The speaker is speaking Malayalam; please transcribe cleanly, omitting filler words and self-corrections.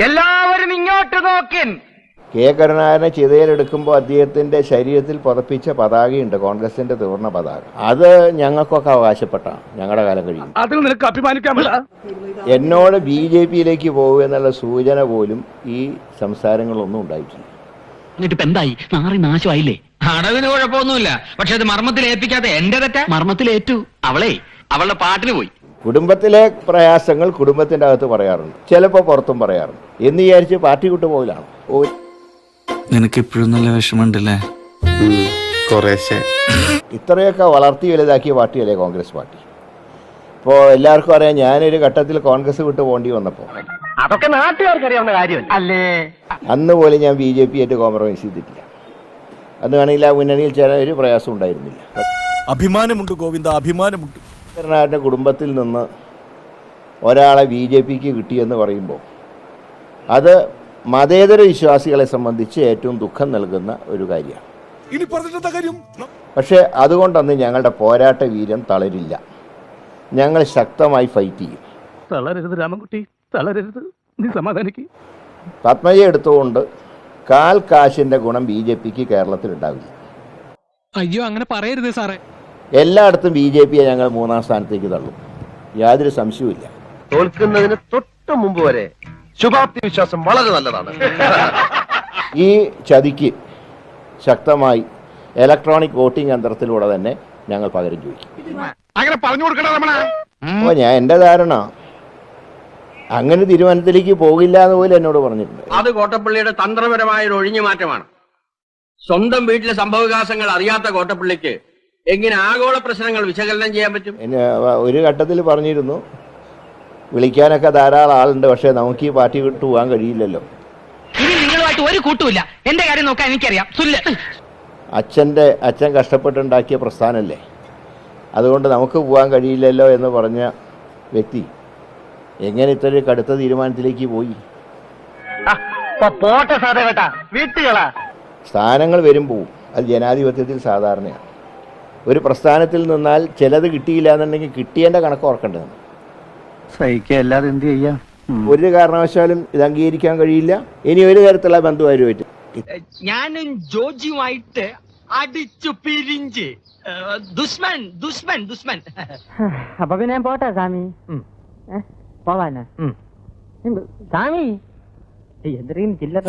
എല്ലാവരും ഇങ്ങോട്ട് നോക്കിൻ. കെ കരുണാകരനെ ചിതയിലെടുക്കുമ്പോൾ അദ്ദേഹത്തിന്റെ ശരീരത്തിൽ പതപ്പിച്ച പതാകയുണ്ട്, കോൺഗ്രസിന്റെ ത്രിവർണ്ണ പതാക. അത് ഞങ്ങൾക്കൊക്കെ അവകാശപ്പെട്ടാണ്, ഞങ്ങളുടെ കാലം കഴിയും. അതിൽ നിനക്ക് അഭിമാനിക്കാൻ. എന്നോട് BJP-യിലേക്ക് പോകുക എന്നുള്ള സൂചന പോലും ഈ സംസാരങ്ങളൊന്നും ഉണ്ടായിട്ടില്ല. എന്നിട്ട് എന്തായി? നാറി നാശമായില്ലേ? അടവിന് കുഴപ്പമൊന്നുമില്ല, പക്ഷെ അത് മർമ്മത്തിൽ ഏൽപ്പിക്കാതെ എന്റെ തെറ്റ. മർമ്മത്തിലേറ്റു. അവളുടെ പാട്ടിന് പോയി. കുടുംബത്തിലെ പ്രയാസങ്ങൾ കുടുംബത്തിന്റെ അകത്ത് പറയാറുണ്ട്, ചിലപ്പോൾ പുറത്തും പറയാറുണ്ട്. എന്ന് വിചാരിച്ച് പാർട്ടി വിട്ടു പോകലാണ്. നിനക്ക് ഇപ്പോഴും നല്ല വിഷമമുണ്ടല്ലേ? കുറേശ്ശെ. ഇത്രയൊക്കെ വളർത്തി വലുതാക്കിയ പാർട്ടിയല്ലേ കോൺഗ്രസ് പാർട്ടി. ഇപ്പോൾ എല്ലാവർക്കും അറിയാം, ഞാനൊരു ഘട്ടത്തിൽ കോൺഗ്രസ് വിട്ട് പോകേണ്ടി വന്നപ്പോൾ അതൊക്കെ നാട്ടുകാർക്ക് അറിയാവുന്ന കാര്യമല്ല അല്ലേ. അന്ന് പോലും ഞാൻ BJP ആയിട്ട് കോംപ്രമൈസ് ചെയ്തിട്ടില്ല. അന്ന് വേണമെങ്കിൽ ആ മുന്നണിയിൽ ചില ഒരു പ്രയാസം ഉണ്ടായിരുന്നില്ല. അഭിമാനമുണ്ട് ഗോവിന്ദ, അഭിമാനമുണ്ട്. കരുണാകരൻ്റെ കുടുംബത്തിൽ നിന്ന് ഒരാളെ BJP-ക്ക് കിട്ടിയെന്ന് പറയുമ്പോൾ അത് മതേതര വിശ്വാസികളെ സംബന്ധിച്ച് ഏറ്റവും ദുഃഖം നൽകുന്ന ഒരു കാര്യമാണ്. ഇനി പറഞ്ഞിട്ട് കാര്യം. പക്ഷേ അതുകൊണ്ടൊന്ന് ഞങ്ങളുടെ പോരാട്ട വീര്യം തളരില്ല. ഞങ്ങൾ ശക്തമായി ഫൈറ്റ് ചെയ്യും. തളരരുത് രാമൻകുട്ടി, തളരരുത്. നീ സമാധാനിക്ക്. പത്മജ എടുത്തുകൊണ്ട് കാൽ കാശിന്റെ ഗുണം BJP-ക്ക് കേരളത്തിൽ ഉണ്ടാവില്ല. അയ്യോ, അങ്ങനെ പറയരുത് സാറേ. എല്ലായിടത്തും BJP-യെ ഞങ്ങൾ 3-ാം സ്ഥാനത്തേക്ക് തള്ളും, യാതൊരു സംശയവുമില്ല. തോൽക്കുന്നതിന് തൊട്ട് മുമ്പ് വരെ ശുഭാപ്തി വിശ്വാസം വളരെ നല്ലതാണ്. ഈ ചതിക്ക് ശക്തമായി ഇലക്ട്രോണിക് വോട്ടിംഗ് യന്ത്രത്തിലൂടെ തന്നെ ഞങ്ങൾ പകരം ചോദിക്കും. അങ്ങനെ പറഞ്ഞു കൊടുക്കണ രമണ. അപ്പോൾ എൻ്റെ ധാരണ അങ്ങനെ തീരുമാനത്തിലേക്ക് പോകില്ല എന്ന് പോലും എന്നോട് പറഞ്ഞിട്ടുണ്ട്. അത് കോട്ടപ്പള്ളിയുടെ തന്ത്രപരമായ ഒരു ഒഴിഞ്ഞു മാറ്റമാണ്. സ്വന്തം വീട്ടിലെ സംഭവവികാസങ്ങൾ അറിയാത്ത കോട്ടപ്പള്ളിക്ക് എങ്ങനെ ആഗോള പ്രശ്നങ്ങൾ വിശകലനം ചെയ്യാൻ പറ്റും? ഒരു ഘട്ടത്തിൽ പറഞ്ഞിരുന്നു, വിളിക്കാനൊക്കെ ധാരാളം ആളുണ്ട്, പക്ഷേ നമുക്ക് ഈ പാർട്ടി വിട്ടു പോകാൻ കഴിയില്ലല്ലോ. ഇനി നിങ്ങളുമായിട്ട് ഒരു കൂട്ടുമില്ല. എന്റെ കാര്യം നോക്കാൻ എനിക്കറിയാം. അച്ഛൻ കഷ്ടപ്പെട്ടുണ്ടാക്കിയ പ്രസ്ഥാനമല്ലേ, അതുകൊണ്ട് നമുക്ക് പോകാൻ കഴിയില്ലല്ലോ എന്ന് പറഞ്ഞ വ്യക്തി എങ്ങനെ ഇത്ര കടുത്ത തീരുമാനത്തിലേക്ക് പോയി? പോട്ടെ സാറേ കേട്ടാ, വീട്ടുകളാ. സ്ഥാനങ്ങൾ വരും പോവും, അത് ജനാധിപത്യത്തിൽ സാധാരണയാണ്. ഒരു പ്രസ്ഥാനത്തിൽ നിന്നാൽ ചിലത് കിട്ടിയില്ല എന്നുണ്ടെങ്കിൽ കിട്ടിയതിൻ്റെ കണക്ക് ഓർക്കേണ്ടതാണ്. സഹിക്കല്ലാതെ എന്ത് ചെയ്യാം? ഒരു കാരണവശാലും ഇത് അംഗീകരിക്കാൻ കഴിയില്ല. ഇനി ഒരു തരത്തിലുള്ള ബന്ധുവാരുമായിട്ട് ഞാനും ജോജിയുമായിട്ട് അടിച്ചു പിരിഞ്ച് ദുഷ്മൻ ദുഷ്മൻ ദുഷ്മൻ. അപ്പൊ പിന്നെ പോട്ടെ സ്വാമി, പോവാനാ സ്വാമി. എന്തെങ്കിലും ചില്ലറ